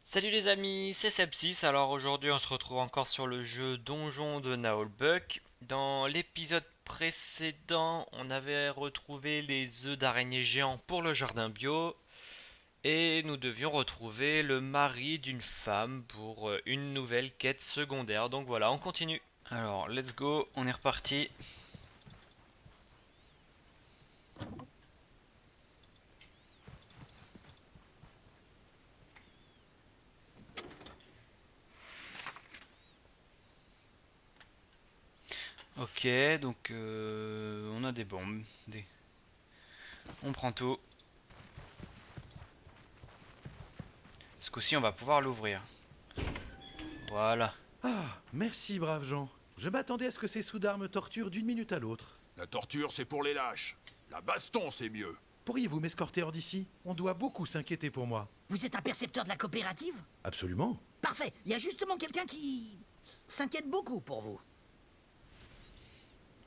Salut les amis, c'est Sepsis. Alors aujourd'hui on se retrouve encore sur le jeu Donjon de Naolbuck. Dans l'épisode précédent, on avait retrouvé les œufs d'araignée géants pour le jardin bio. Et nous devions retrouver le mari d'une femme pour une nouvelle quête secondaire. Donc voilà, on continue. Alors let's go, on est reparti. Ok, donc on a des bombes. On prend tout. Ce coup-ci on va pouvoir l'ouvrir. Voilà. Ah, merci, braves gens. Je m'attendais à ce que ces soudards me torturent d'une minute à l'autre. La torture, c'est pour les lâches. La baston, c'est mieux. Pourriez-vous m'escorter hors d'ici? On doit beaucoup s'inquiéter pour moi. Vous êtes un percepteur de la coopérative? Absolument. Parfait, il y a justement quelqu'un qui s'inquiète beaucoup pour vous.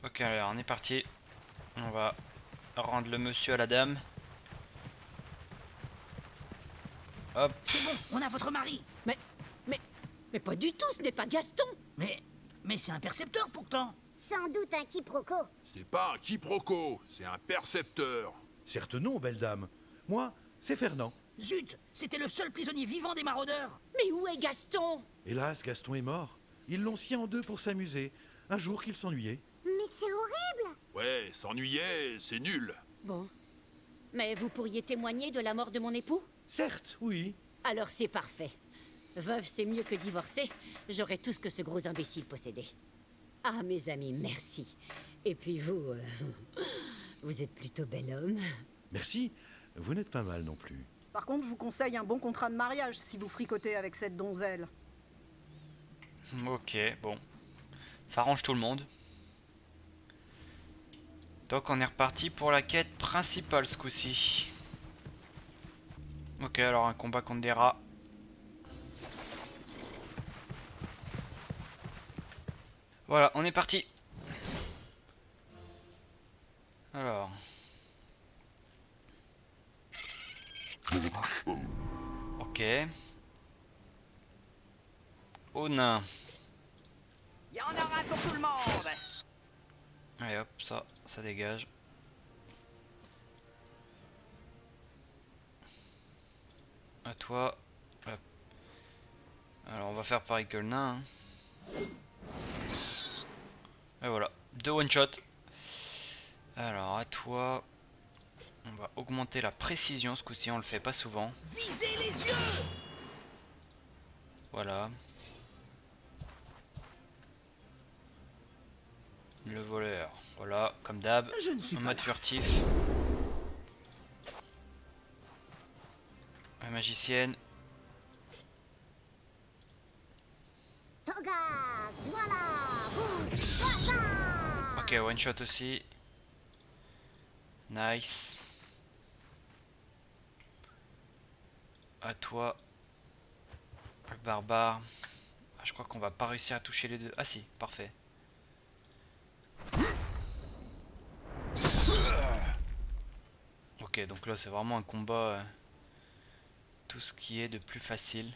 Ok, alors on est parti. On va rendre le monsieur à la dame. Hop. C'est bon, on a votre mari. Mais, mais pas du tout, ce n'est pas Gaston. Mais c'est un percepteur pourtant. Sans doute un quiproquo. C'est pas un quiproquo, c'est un percepteur. Certes non, belle dame. Moi, c'est Fernand. Zut, c'était le seul prisonnier vivant des maraudeurs. Mais où est Gaston? Hélas, Gaston est mort. Ils l'ont scié en deux pour s'amuser. Un jour qu'il s'ennuyait. Mais c'est horrible. Ouais, s'ennuyer, c'est nul. Bon. Mais vous pourriez témoigner de la mort de mon époux? Certes, oui. Alors c'est parfait. Veuve, c'est mieux que divorcée. J'aurais tout ce que ce gros imbécile possédait. Ah, mes amis, merci. Et puis vous, vous êtes plutôt bel homme. Merci. Vous n'êtes pas mal non plus. Par contre, je vous conseille un bon contrat de mariage si vous fricotez avec cette donzelle. Ok, bon. Ça arrange tout le monde. Donc on est reparti pour la quête principale ce coup-ci. Ok, alors un combat contre des rats. Voilà, on est parti. Alors. Ok. Au nain. Il y en aura pour tout le monde. Allez hop, ça dégage. À toi. Hop. Alors on va faire pareil que le nain. Et voilà, 2 one shot. Alors à toi. On va augmenter la précision, ce coup-ci on le fait pas souvent. Visez les yeux. Voilà. Le voleur. Voilà, comme d'hab. Je ne suis En pas mode là. furtif. La magicienne. Toga, voilà, boum, voilà. Ok, one shot aussi. Nice. À toi. Le barbare. Ah, je crois qu'on va pas réussir à toucher les deux. Ah si, parfait. Ok, donc là c'est vraiment un combat. Tout ce qui est de plus facile.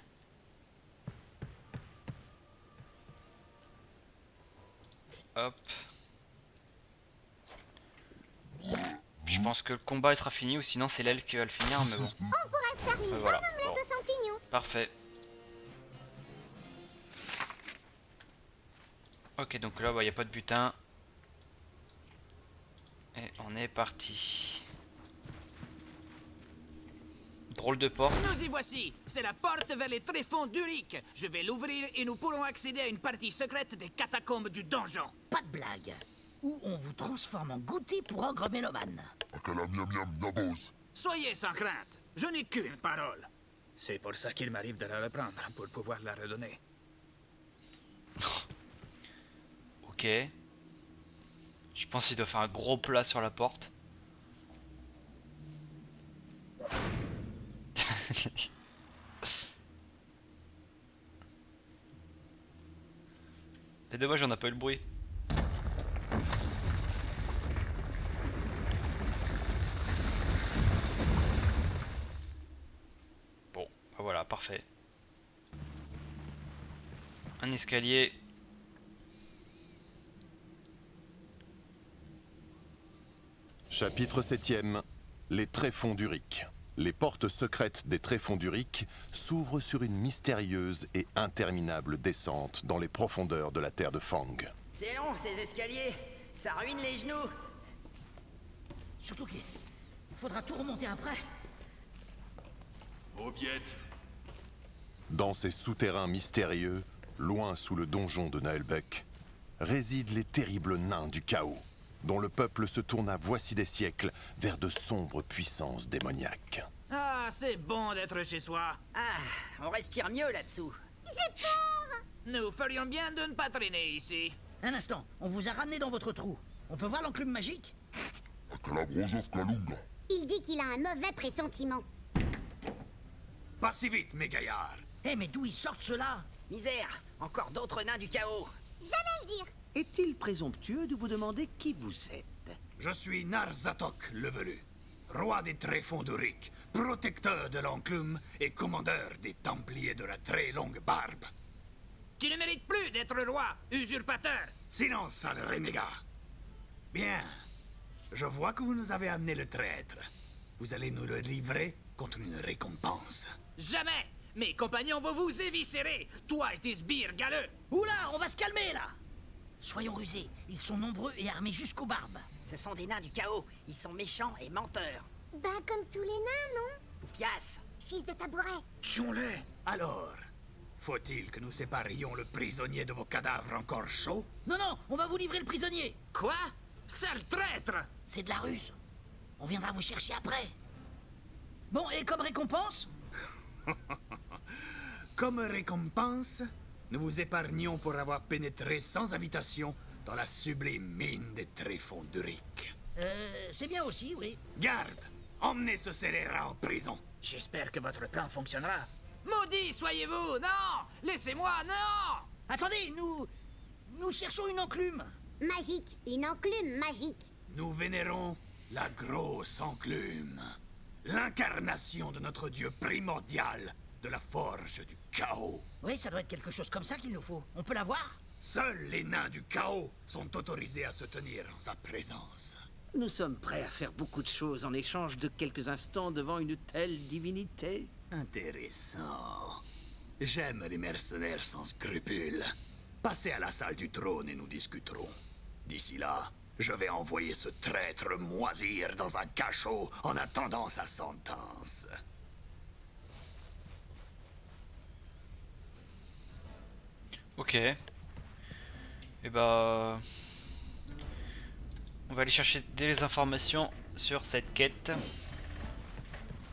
Hop. Je pense que le combat il sera fini ou sinon c'est l'elle qui va le finir, mais bon. On pourrait se faire une Voilà. bonne omelette Bon. de champignons. Parfait. Ok, donc là, il n'y a pas de butin. Et on est parti. Drôle de porte. Nous y voici. C'est la porte vers les tréfonds d'Uric. Je vais l'ouvrir et nous pourrons accéder à une partie secrète des catacombes du donjon. Pas de blague. Ou on vous transforme en goûter pour ogre mélomane. Soyez sans crainte. Je n'ai qu'une parole. C'est pour ça qu'il m'arrive de la reprendre, pour pouvoir la redonner. Ok. Je pense qu'il doit faire un gros plat sur la porte. C'est dommage, on n'a pas eu le bruit. Bon, bah voilà, parfait. Un escalier. Chapitre 7e. Les tréfonds d'Uric. Les portes secrètes des tréfonds d'Uric s'ouvrent sur une mystérieuse et interminable descente dans les profondeurs de la terre de Fang. C'est long, ces escaliers. Ça ruine les genoux. Surtout qu'il faudra tout remonter après. Oviette, Dans ces souterrains mystérieux, loin sous le donjon de Naelbeck, résident les terribles nains du chaos, dont le peuple se tourna voici des siècles vers de sombres puissances démoniaques. Ah, c'est bon d'être chez soi. Ah, on respire mieux là-dessous. J'ai peur. Nous ferions bien de ne pas traîner ici. Un instant, on vous a ramené dans votre trou. On peut voir l'enclume magique? Il dit qu'il a un mauvais pressentiment. pas si vite, mes gaillards. Eh, mais d'où ils sortent ceux-là? Misère, encore d'autres nains du chaos. J'allais le dire. Est-il présomptueux de vous demander qui vous êtes? Je suis Narzatok le Velu, roi des tréfonds d'Uric, protecteur de l'enclume et commandeur des Templiers de la très longue barbe. Tu ne mérites plus d'être roi, usurpateur. Silence, sale renégat. Bien. Je vois que vous nous avez amené le traître. Vous allez nous le livrer contre une récompense. Jamais. Mes compagnons vont vous éviscérer, toi et tes sbires galeux. Oula, on va se calmer là. Soyons rusés, ils sont nombreux et armés jusqu'aux barbes. Ce sont des nains du chaos, ils sont méchants et menteurs. Ben comme tous les nains, non? Poufias. Fils de tabouret. Tuons-les. Alors, faut-il que nous séparions le prisonnier de vos cadavres encore chauds? Non, non, on va vous livrer le prisonnier. Quoi? Sale traître. C'est de la ruse. On viendra vous chercher après. Bon, et comme récompense? Comme récompense, nous vous épargnons pour avoir pénétré sans invitation dans la sublime mine des tréfonds d'Uric. C'est bien aussi, oui. Garde, emmenez ce scélérat en prison. J'espère que votre plan fonctionnera. Maudit soyez-vous. Non. Laissez-moi. Non. Attendez, nous cherchons une enclume. Magique. Une enclume magique. Nous vénérons la grosse enclume, l'incarnation de notre dieu primordial de la forge du chaos. Oui, ça doit être quelque chose comme ça qu'il nous faut. On peut la voir? Seuls les nains du chaos sont autorisés à se tenir en sa présence. Nous sommes prêts à faire beaucoup de choses en échange de quelques instants devant une telle divinité. Intéressant. J'aime les mercenaires sans scrupules. Passez à la salle du trône et nous discuterons. D'ici là, je vais envoyer ce traître moisir dans un cachot en attendant sa sentence. Ok. Et bah... On va aller chercher des informations sur cette quête.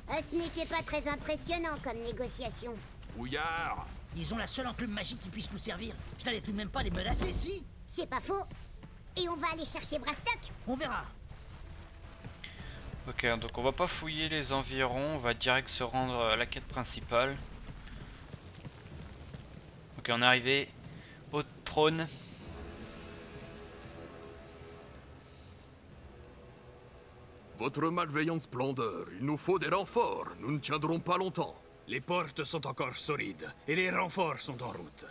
Ce n'était pas très impressionnant comme négociation. Fouillard! Ils ont la seule enclume magique qui puisse nous servir. Je n'allais tout de même pas les menacer, si? C'est pas faux. Et on va aller chercher Brastock. On verra. Ok, donc on va pas fouiller les environs, on va direct se rendre à la quête principale. Ok, on est arrivé au trône. Votre malveillante splendeur, il nous faut des renforts. Nous ne tiendrons pas longtemps. Les portes sont encore solides et les renforts sont en route.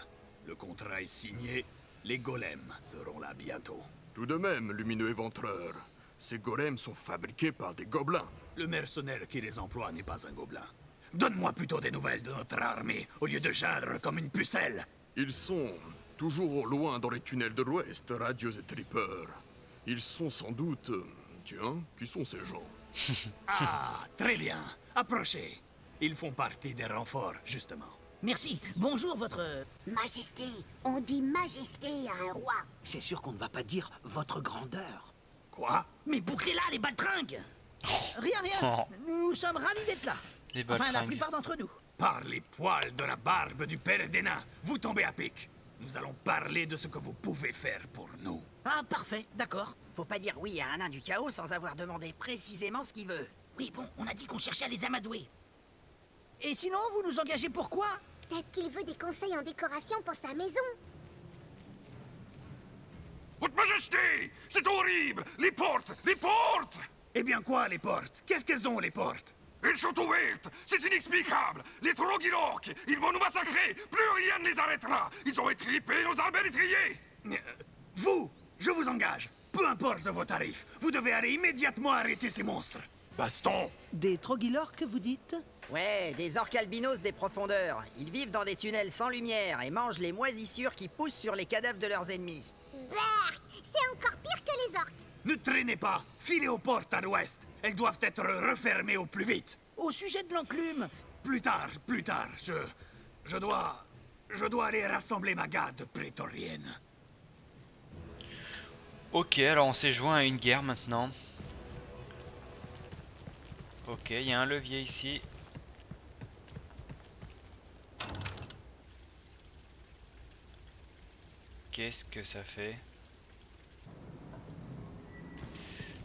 Le contrat est signé. Les golems seront là bientôt. Tout de même, lumineux éventreur. Ces golems sont fabriqués par des gobelins. Le mercenaire qui les emploie n'est pas un gobelin. Donne-moi plutôt des nouvelles de notre armée au lieu de geindre comme une pucelle. Ils sont toujours au loin dans les tunnels de l'Ouest, radieux et tripeurs. Ils sont sans doute... Tiens, qui sont ces gens? Ah, très bien. Approchez. Ils font partie des renforts, justement. Merci. Bonjour, votre... Majesté. On dit majesté à un roi. C'est sûr qu'on ne va pas dire votre grandeur. Quoi? Mais bouclez-là, les baltringues. Rien, rien. Nous sommes ravis d'être là. Les Enfin, la baltringues. plupart d'entre nous. Par les poils de la barbe du père des nains, vous tombez à pic. Nous allons parler de ce que vous pouvez faire pour nous. Ah, parfait, d'accord. Faut pas dire oui à un nain du chaos sans avoir demandé précisément ce qu'il veut. Oui, bon, on a dit qu'on cherchait à les amadouer. Et sinon, vous nous engagez pour quoi? Peut-être qu'il veut des conseils en décoration pour sa maison. Votre Majesté! C'est horrible! Les portes! Les portes! Eh bien quoi, les portes? Qu'est-ce qu'elles ont, les portes? Elles sont ouvertes. C'est inexplicable. Les Trogilorques, ils vont nous massacrer. Plus rien ne les arrêtera. Ils ont étripé nos arbres étriers. Vous, je vous engage. Peu importe vos tarifs, vous devez aller immédiatement arrêter ces monstres. Baston. Des Trogilorques, vous dites? Ouais, des orques albinos des profondeurs. Ils vivent dans des tunnels sans lumière et mangent les moisissures qui poussent sur les cadavres de leurs ennemis. Berk, c'est encore pire que les orques. Ne traînez pas. Filez aux portes à l'ouest. Elles doivent être refermées au plus vite. Au sujet de l'enclume, Plus tard. Je dois aller rassembler ma garde prétorienne. Ok, alors on s'est joint à une guerre maintenant. Ok, il y a un levier ici. Qu'est-ce que ça fait?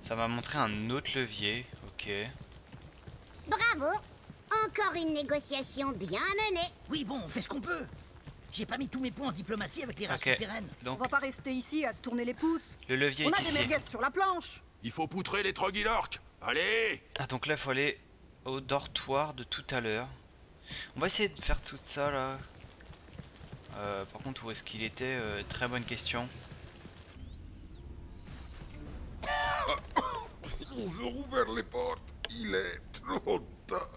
Ça m'a montré un autre levier, ok. Bravo. Encore une négociation bien menée. oui bon, on fait ce qu'on peut. J'ai pas mis tous mes points en diplomatie avec les races Ok. souterraines. On Donc va pas rester ici à se tourner les pouces. le levier On est a des ici. merguez sur la planche. Il faut poutrer les Trogilorques. Allez. Ah donc là il faut aller au dortoir de tout à l'heure. On va essayer de faire tout ça là. Par contre où est-ce qu'il était? Très bonne question. Ouvert les portes. Il est trop tard.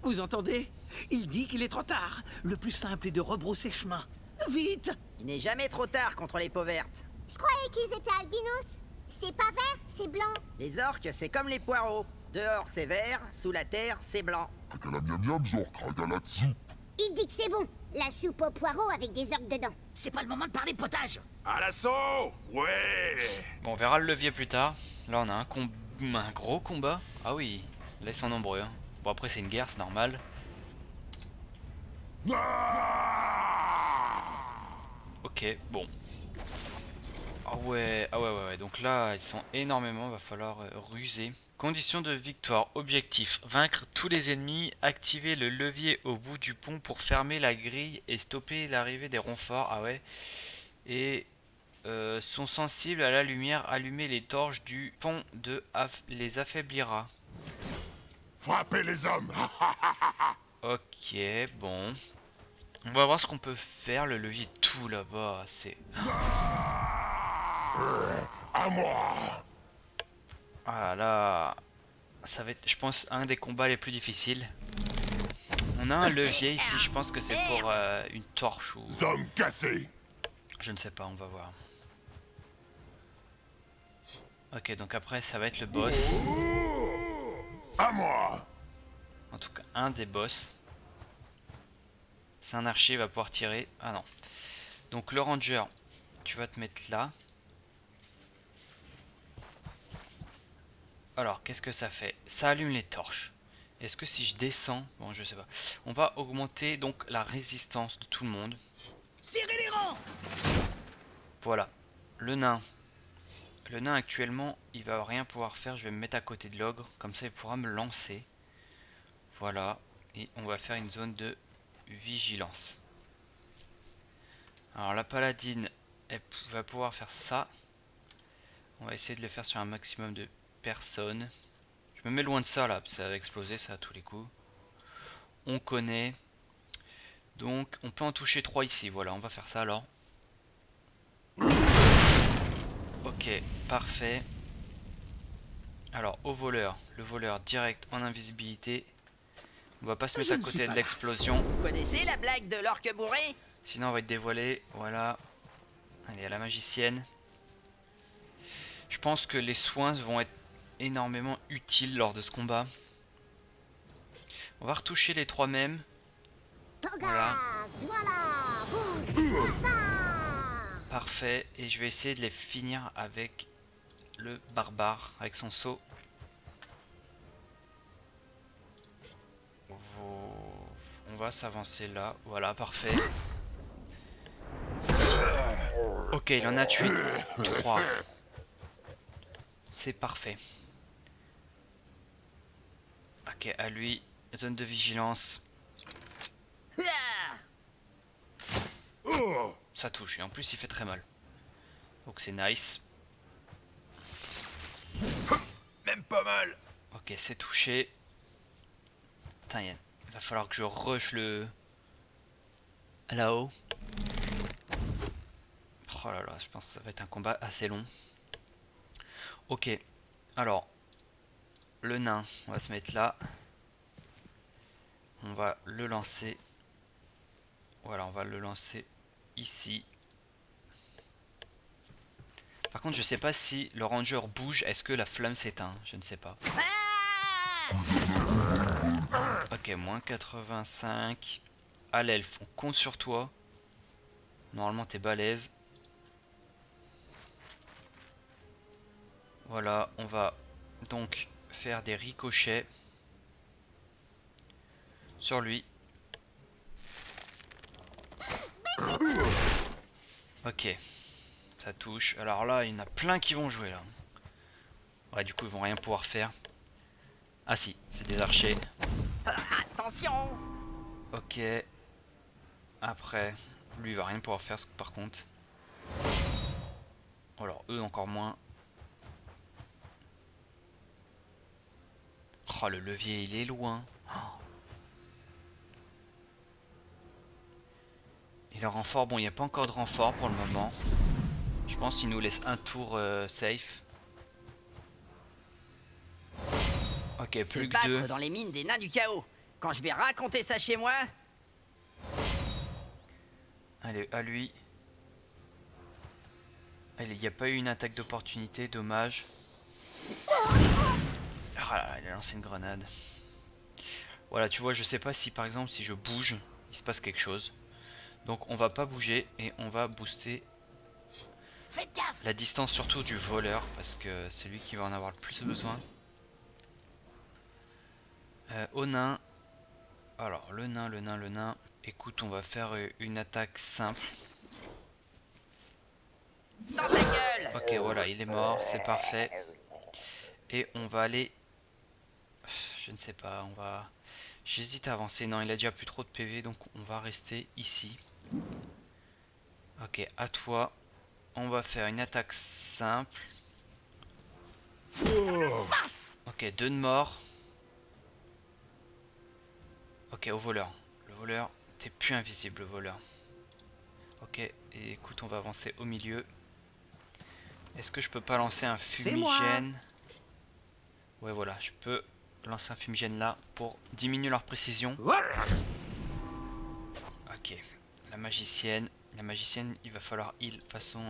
Vous entendez? Il dit qu'il est trop tard. Le plus simple est de rebrousser chemin. Vite! Il n'est jamais trop tard contre les peaux vertes. Je croyais qu'ils étaient albinos. C'est pas vert, c'est blanc. Les orques, c'est comme les poireaux. Dehors, c'est vert, sous la terre, c'est blanc. Il dit que c'est bon. La soupe aux poireaux avec des orques dedans. C'est pas le moment de parler potage. À l'assaut. Ouais. Bon on verra le levier plus tard. Là on a un gros combat. Ah oui, là ils sont nombreux hein. Bon après c'est une guerre, c'est normal. Ok, bon. Ah ouais, ouais. Donc là, ils sont énormément, va falloir ruser. Condition de victoire, objectif, vaincre tous les ennemis, activer le levier au bout du pont pour fermer la grille et stopper l'arrivée des renforts. Ah ouais. Et sont sensibles à la lumière, allumer les torches du pont les affaiblira. Frappez les hommes. Ok, bon. On va voir ce qu'on peut faire. Le levier tout là-bas, c'est... À moi. Ah là... Ça va être, je pense, un des combats les plus difficiles. On a un levier ici, je pense que c'est pour une torche ou... Hommes cassés. Je ne sais pas, on va voir. Ok, donc après ça va être le boss. À moi. En tout cas, un des boss. C'est un archer, il va pouvoir tirer. Ah non. Donc le ranger, tu vas te mettre là. Alors, qu'est-ce que ça fait? Ça allume les torches. Est-ce que si je descends... Bon, je sais pas. On va augmenter donc la résistance de tout le monde. Serrez les rangs. Voilà. Le nain. Le nain actuellement, il va rien pouvoir faire. Je vais me mettre à côté de l'ogre. Comme ça, il pourra me lancer. Voilà. Et on va faire une zone de vigilance. Alors la paladine, elle va pouvoir faire ça. On va essayer de le faire sur un maximum de personnes. Je me mets loin de ça là, ça va exploser ça à tous les coups. On connaît. Donc on peut en toucher 3 ici, voilà, on va faire ça alors. Ok, parfait. Alors au voleur, le voleur direct en invisibilité. On va pas se mettre à côté de l'explosion. Vous connaissez la blague de l'orque bourré? Sinon on va être dévoilé, voilà. Allez, à la magicienne. Je pense que les soins vont être énormément utiles lors de ce combat. On va retoucher les 3 mêmes. Voilà. Parfait. Et je vais essayer de les finir avec le barbare, avec son saut. On va s'avancer là. Voilà, parfait. Ok, il en a tué 3. C'est parfait. Ok, à lui, zone de vigilance. Ça touche, et en plus il fait très mal. Donc c'est nice. Même pas mal. Ok, c'est touché. Putain, il va falloir que je rush le... là-haut. Oh là là, je pense que ça va être un combat assez long. Ok, alors, le nain, on va se mettre là. On va le lancer. Voilà, on va le lancer ici. Par contre, je sais pas si le ranger bouge, est-ce que la flamme s'éteint? Je ne sais pas. Ok, moins 85. À l'elfe, on compte sur toi. Normalement, t'es balèze. Voilà, on va donc faire des ricochets sur lui. Ok, ça touche. Alors là, il y en a plein qui vont jouer là. Ouais, du coup, ils vont rien pouvoir faire. Ah si, c'est des archers. Attention! Ok. Après, lui, il va rien pouvoir faire par contre. Alors, eux, encore moins. Oh, le levier, il est loin. Oh. Et le renfort, bon, il n'y a pas encore de renfort pour le moment. Je pense qu'il nous laisse un tour safe. Ok, Se plus que battre 2. dans les mines des nains du chaos. Quand je vais raconter ça chez moi... Allez, à lui. Allez, il n'y a pas eu une attaque d'opportunité, dommage. Ah là là, il a lancé une grenade. Voilà, tu vois, je sais pas si par exemple, si je bouge, il se passe quelque chose. Donc on va pas bouger et on va booster la distance surtout du voleur parce que c'est lui qui va en avoir le plus besoin. Au nain. Alors le nain. Écoute, on va faire une attaque simple. Dans ta gueule! Ok, voilà, il est mort, c'est parfait. Et on va aller... Je ne sais pas, on va... J'hésite à avancer. Non, il a déjà plus trop de PV, donc on va rester ici. Ok, à toi. On va faire une attaque simple. Ok, 2 de mort. Ok, au voleur. Le voleur, t'es plus invisible, le voleur. Ok, et écoute, on va avancer au milieu. Est-ce que je peux pas lancer un fumigène? Ouais, voilà, je peux lancer un fumigène là pour diminuer leur précision. Ok, la magicienne. La magicienne, il va falloir heal. De toute façon,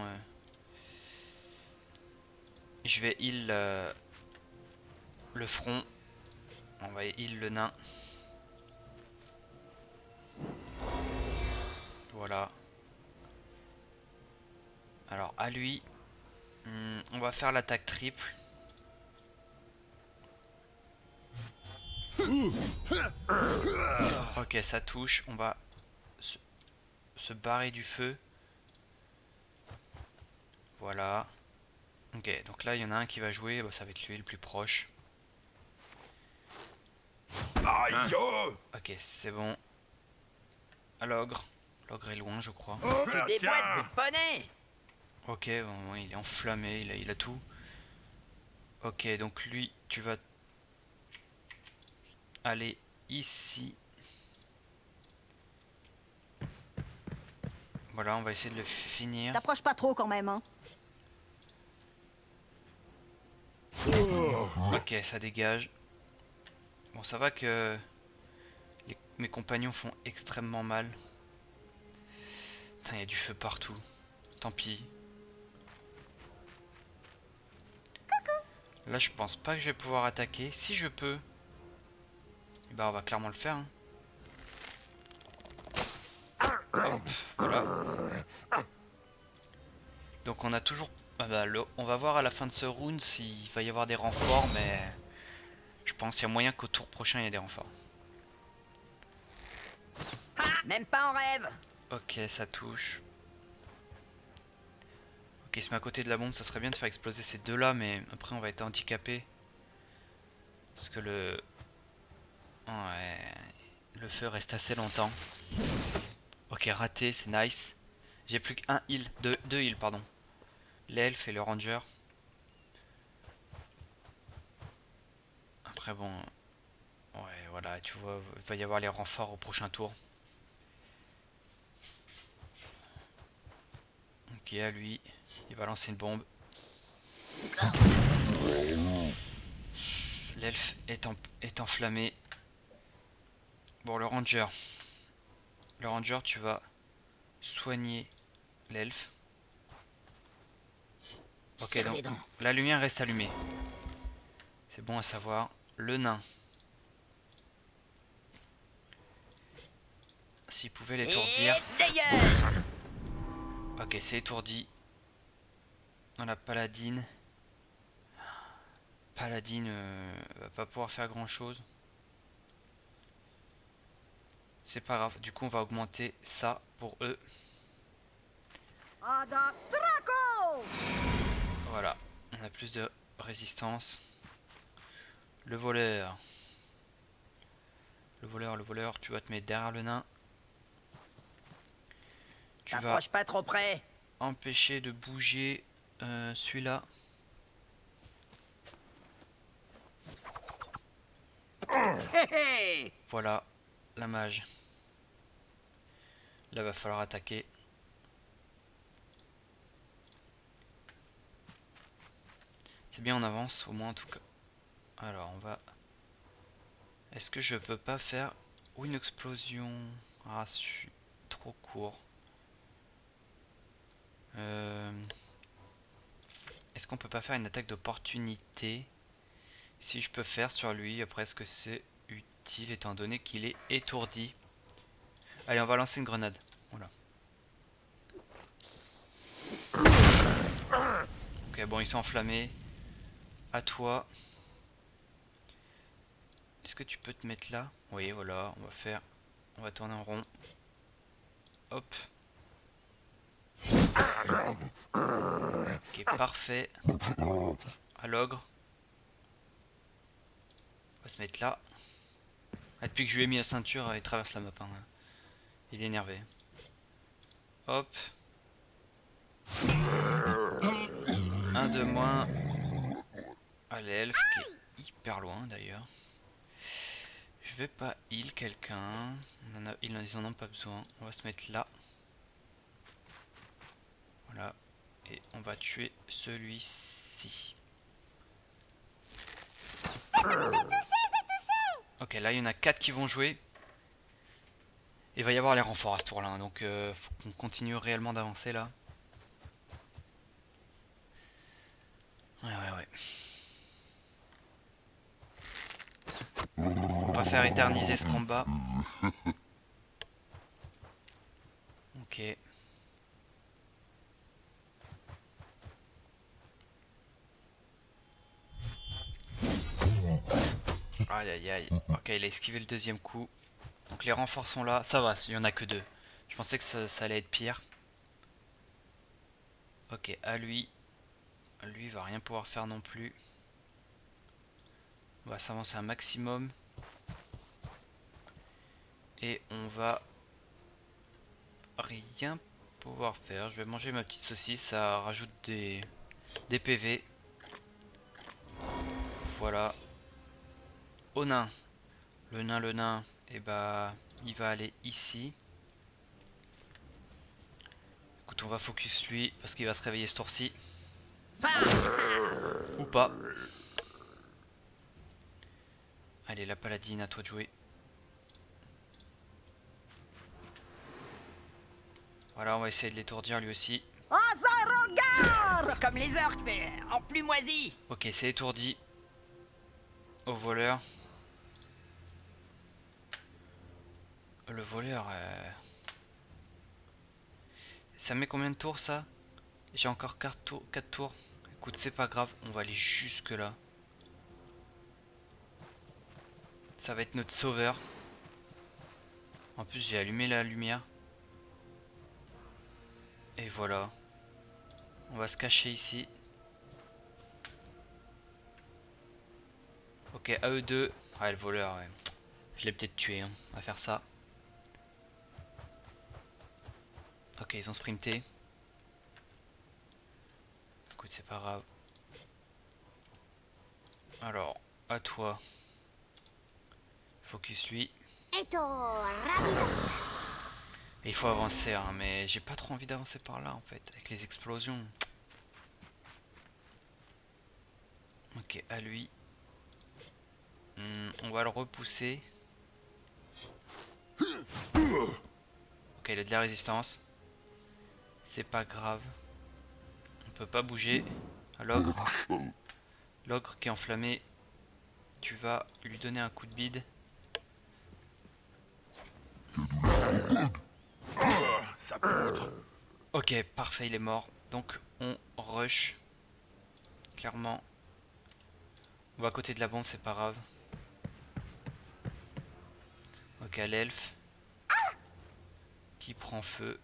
je vais heal le front. On va heal le nain. Voilà. Alors, à lui, on va faire l'attaque triple. Ok, ça touche. On va se barrer du feu. Voilà. Ok, donc là il y en a un qui va jouer, bah, ça va être lui le plus proche. Ok, c'est bon. À l'ogre. L'ogre est loin, je crois. Tu déboîtes des poneys! Ok, bon, il est enflammé, il a tout. Ok, donc lui, tu vas aller ici. Voilà, on va essayer de le finir. T'approches pas trop quand même, hein. Ok, ça dégage. Bon, ça va que mes compagnons font extrêmement mal. Putain, il y a du feu partout. Tant pis. Là, je pense pas que je vais pouvoir attaquer. Si je peux, bah on va clairement le faire. Hein. Hop, voilà. Donc on a toujours... Ah bah, on va voir à la fin de ce round s'il va y avoir des renforts, mais je pense qu'il y a moyen qu'au tour prochain il y ait des renforts. Même pas en rêve! Ok, ça touche. Ok, il se met à côté de la bombe, ça serait bien de faire exploser ces deux là, mais après on va être handicapé. Parce que le... Ouais... Le feu reste assez longtemps. Ok, raté, c'est nice. J'ai plus qu'un heal, deux heals, pardon. L'elfe et le ranger. Après bon... Ouais, voilà, tu vois, il va y avoir les renforts au prochain tour. Ok, à lui, il va lancer une bombe. L'elfe est enflammé. Bon, le ranger. Le ranger, tu vas soigner l'elfe. Ok, Serre donc les dents. la lumière reste allumée. C'est bon à savoir. Le nain. S'il pouvait l'étourdir. Ok, c'est étourdi. Dans la paladine. Paladine va pas pouvoir faire grand chose. C'est pas grave. Du coup, on va augmenter ça pour eux. Adastraco! Voilà. On a plus de résistance. Le voleur. Le voleur, tu vas te mettre derrière le nain. Tu vas T'approches pas trop près. empêcher de bouger celui-là. Voilà, la mage. Là, va falloir attaquer. C'est bien, on avance au moins en tout cas. Alors, on va... Est-ce que je peux pas faire une explosion? Ah, je suis trop court. Est-ce qu'on peut pas faire une attaque d'opportunité? Si je peux faire sur lui, après est-ce que c'est utile étant donné qu'il est étourdi? Allez, on va lancer une grenade. Voilà. Ok, bon, ils sont enflammés. À toi. Est-ce que tu peux te mettre là? Oui, voilà, on va faire... On va tourner en rond. Hop. Ok, parfait. À l'ogre. On va se mettre là. Ah, depuis que je lui ai mis la ceinture, il traverse la map. Hein. Il est énervé. Hop. Un de moins. Ah, l'elfe qui est hyper loin d'ailleurs. Je vais pas heal quelqu'un. Ils en ont pas besoin. On va se mettre là. Voilà. Et on va tuer celui-ci. Ok, là il y en a 4 qui vont jouer. Il va y avoir les renforts à ce tour là, hein, donc faut qu'on continue réellement d'avancer là. Ouais. On va faire éterniser ce combat. Ok. Aïe. Ok, il a esquivé le deuxième coup. Donc les renforts sont là. Ça va, il y en a que 2. Je pensais que ça allait être pire. Ok, à lui. Lui, il va rien pouvoir faire non plus. On va s'avancer un maximum. Et on va rien pouvoir faire. Je vais manger ma petite saucisse. Ça rajoute des PV. Voilà. Au nain. Le nain. Et bah, il va aller ici. Écoute, on va focus lui parce qu'il va se réveiller ce tour-ci. Ou pas. Allez, la paladine, à toi de jouer. Voilà, on va essayer de l'étourdir lui aussi. Comme les orques, mais en plus moisi. Ok, c'est étourdi. Au voleur. Le voleur... Ça met combien de tours ça? J'ai encore 4 tours. Écoute, c'est pas grave, on va aller jusque là. Ça va être notre sauveur. En plus, j'ai allumé la lumière. Et voilà. On va se cacher ici. Ok, à eux deux. Ah, le voleur, ouais. Je l'ai peut-être tué, hein, à faire ça. Ok, ils ont sprinté. Écoute, c'est pas grave. Alors, à toi. Focus lui. Esto, rápido. Et il faut avancer, hein, mais j'ai pas trop envie d'avancer par là en fait, avec les explosions. Ok, à lui. On va le repousser. Ok, il a de la résistance. C'est pas grave. On peut pas bouger. À l'ogre. L'ogre qui est enflammé. Tu vas lui donner un coup de bide. Ok, parfait, il est mort. Donc on rush. Clairement. On va à côté de la bombe, c'est pas grave. Ok, l'elfe. Qui prend feu.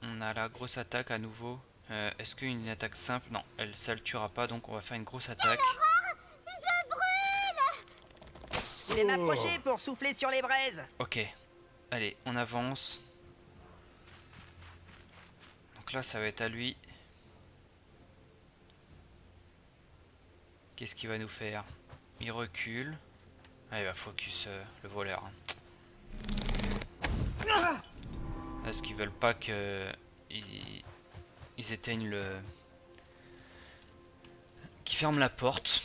On a la grosse attaque à nouveau. Est-ce qu'une attaque simple? Non, ça le tuera pas, donc on va faire une grosse attaque. Je brûle. Je vais m'approcher pour souffler sur les braises. Ok, allez, on avance. Donc là, ça va être à lui. Qu'est-ce qu'il va nous faire? Il recule. Ah, il va focus le voleur. Parce qu'ils veulent pas que ils éteignent le... Qui ferme la porte.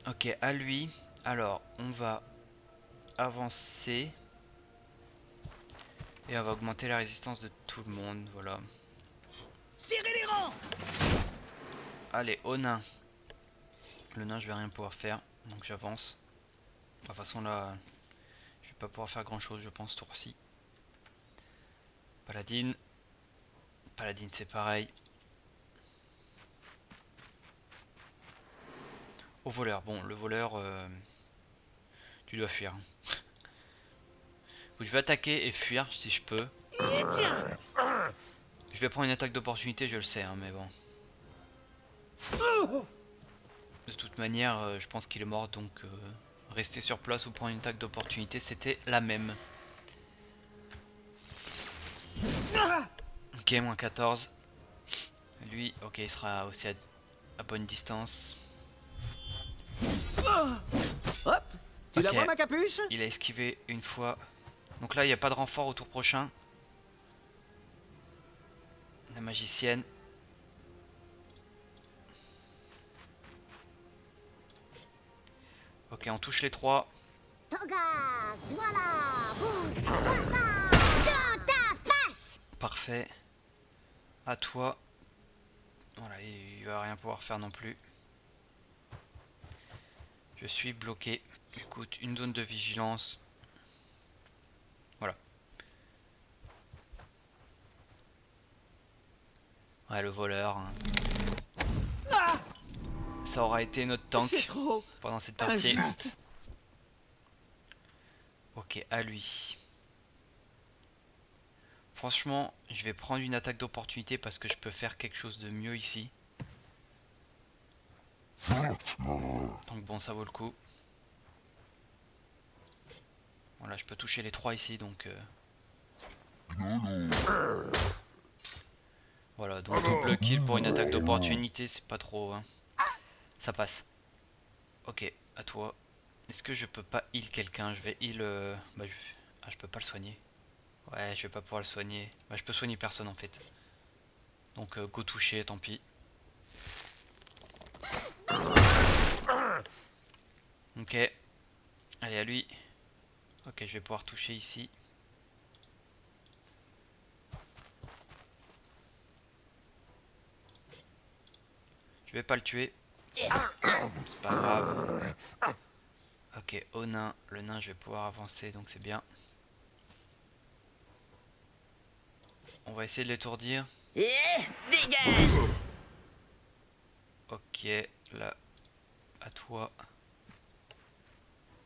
Ok, à lui. Alors, on va avancer. Et on va augmenter la résistance de tout le monde, voilà. Serrez les rangs. Allez, au nain. Le nain, je vais rien pouvoir faire, donc j'avance. De toute façon, là, je vais pas pouvoir faire grand chose, je pense, ce tour-ci. Paladine. Paladine, c'est pareil. Au voleur. Bon, le voleur, tu dois fuir. Je vais attaquer et fuir si je peux. Je vais prendre une attaque d'opportunité, je le sais, hein, mais bon. De toute manière, je pense qu'il est mort, donc rester sur place ou prendre une attaque d'opportunité, c'était la même. Ok, moins 14. Lui, ok, il sera aussi à bonne distance. Hop, tu la Ok. vois ma capuche? Il a esquivé une fois. Donc là, il n'y a pas de renfort au tour prochain. La magicienne. Ok, on touche les trois. Toga, voilà, bout, dans ta face. Parfait. À toi. Voilà, il va rien pouvoir faire non plus. Je suis bloqué. Écoute, une zone de vigilance. Voilà. Ouais, le voleur. Hein. Ça aura été notre tank pendant cette partie. Ok, à lui. Franchement, je vais prendre une attaque d'opportunité parce que je peux faire quelque chose de mieux ici. Donc bon, ça vaut le coup. Voilà, je peux toucher les trois ici, donc... Voilà, donc double kill pour une attaque d'opportunité, c'est pas trop... Hein. Ça passe. Ok, à toi. Est-ce que je peux pas heal quelqu'un? Je vais heal... Bah, je peux pas le soigner. Ouais, je vais pas pouvoir le soigner. Bah, je peux soigner personne en fait. Donc go toucher, tant pis. Ok. Allez, à lui. Ok, je vais pouvoir toucher ici. Je vais pas le tuer. C'est pas grave. Ok, au nain. Le nain, je vais pouvoir avancer, donc c'est bien. On va essayer de l'étourdir. Dégage! Ok, là, à toi.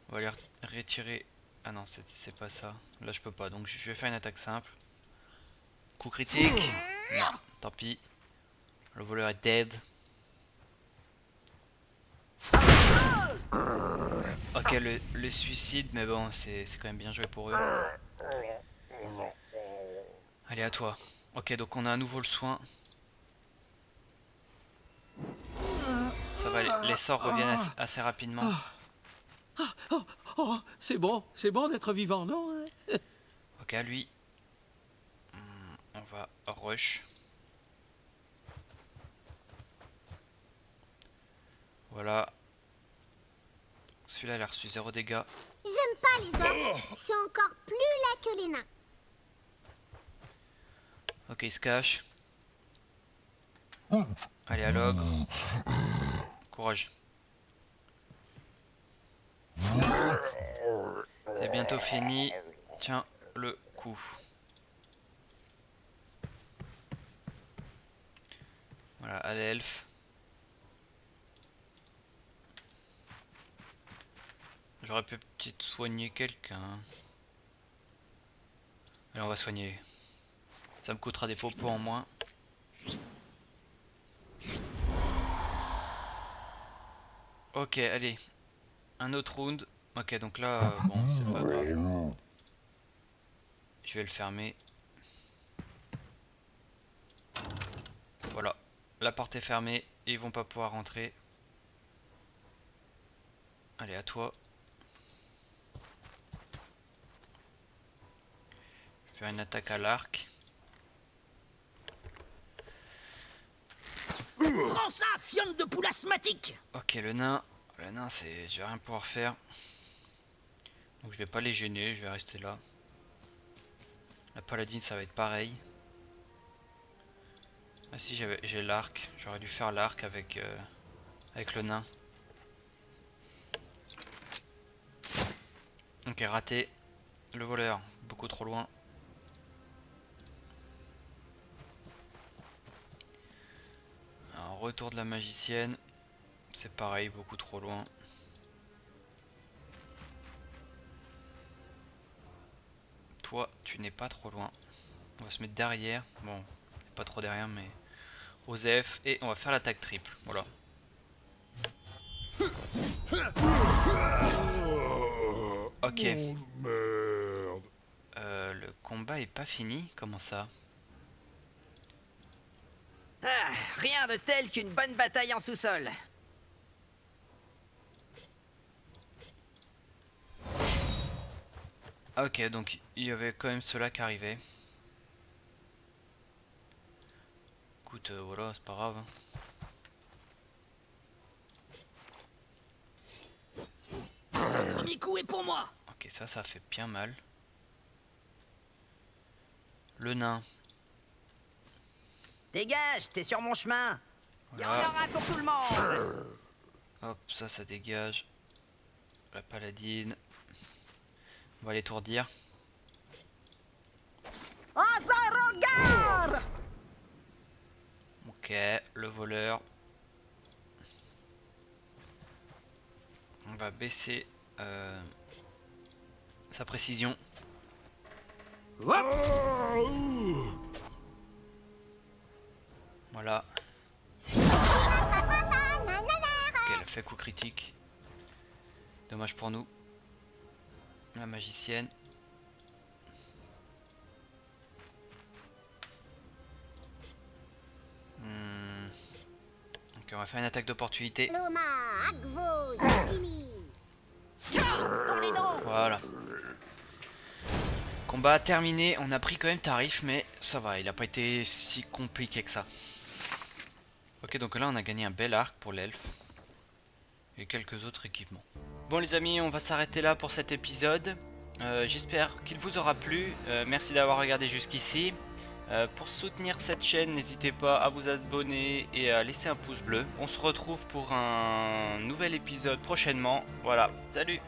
On va aller retirer. Ah non, c'est pas ça. Là, je peux pas, donc je vais faire une attaque simple. Coup critique. Non, tant pis. Le voleur est dead. Ok, le suicide, mais bon, c'est quand même bien joué pour eux. Allez, à toi. Ok, donc on a à nouveau le soin. Ça va, les sorts reviennent assez rapidement. Oh, c'est bon d'être vivant, non? Ok, lui. On va rush. Voilà. Celui-là, il a reçu 0 dégâts. J'aime pas les orques. C'est encore plus laid que les nains. Ok, il se cache. Allez, à l'ogre. Courage. C'est bientôt fini. Tiens le coup. Voilà, à l'elfe. J'aurais pu peut-être soigner quelqu'un. Allez, on va soigner. Ça me coûtera des faux points en moins. Ok, allez. Un autre round. Ok, donc là, bon, c'est pas grave. Je vais le fermer. Voilà. La porte est fermée. Et ils vont pas pouvoir rentrer. Allez, à toi. Je vais faire une attaque à l'arc. Prends ça, fionne de poule asthmatique! Ok, le nain, c'est, je vais rien pouvoir faire. Donc je vais pas les gêner, je vais rester là. La paladine, ça va être pareil. Ah si, j'ai l'arc, j'aurais dû faire l'arc avec le nain. Ok, raté. Le voleur, beaucoup trop loin. Un retour de la magicienne. C'est pareil, beaucoup trop loin. Toi, tu n'es pas trop loin. On va se mettre derrière. Bon, pas trop derrière, mais... Osef. Et on va faire l'attaque triple. Voilà. Ok. Le combat est pas fini. Comment ça? Ah, rien de tel qu'une bonne bataille en sous-sol. Ok, donc il y avait quand même ceux-là qui arrivaient. Écoute, voilà, c'est pas grave. Le premier coup est pour moi. Ok, ça fait bien mal. Le nain. Dégage, t'es sur mon chemin. Il y en Voilà. aura pour tout le monde. Hop, ça dégage. La paladine. On va l'étourdir. Ah, ça regarde! Ok, le voleur. On va baisser sa précision. Voilà. Ok, elle a fait coup critique. Dommage pour nous. La magicienne. Ok, on va faire une attaque d'opportunité. Loma, Agvo, Zalini. Dans les dents. Voilà. Combat terminé. On a pris quand même tarif, mais ça va. Il a pas été si compliqué que ça. Ok, donc là on a gagné un bel arc pour l'elfe. Et quelques autres équipements. Bon les amis, on va s'arrêter là pour cet épisode. J'espère qu'il vous aura plu. Merci d'avoir regardé jusqu'ici. Pour soutenir cette chaîne, n'hésitez pas à vous abonner et à laisser un pouce bleu. On se retrouve pour un nouvel épisode prochainement. Voilà, salut!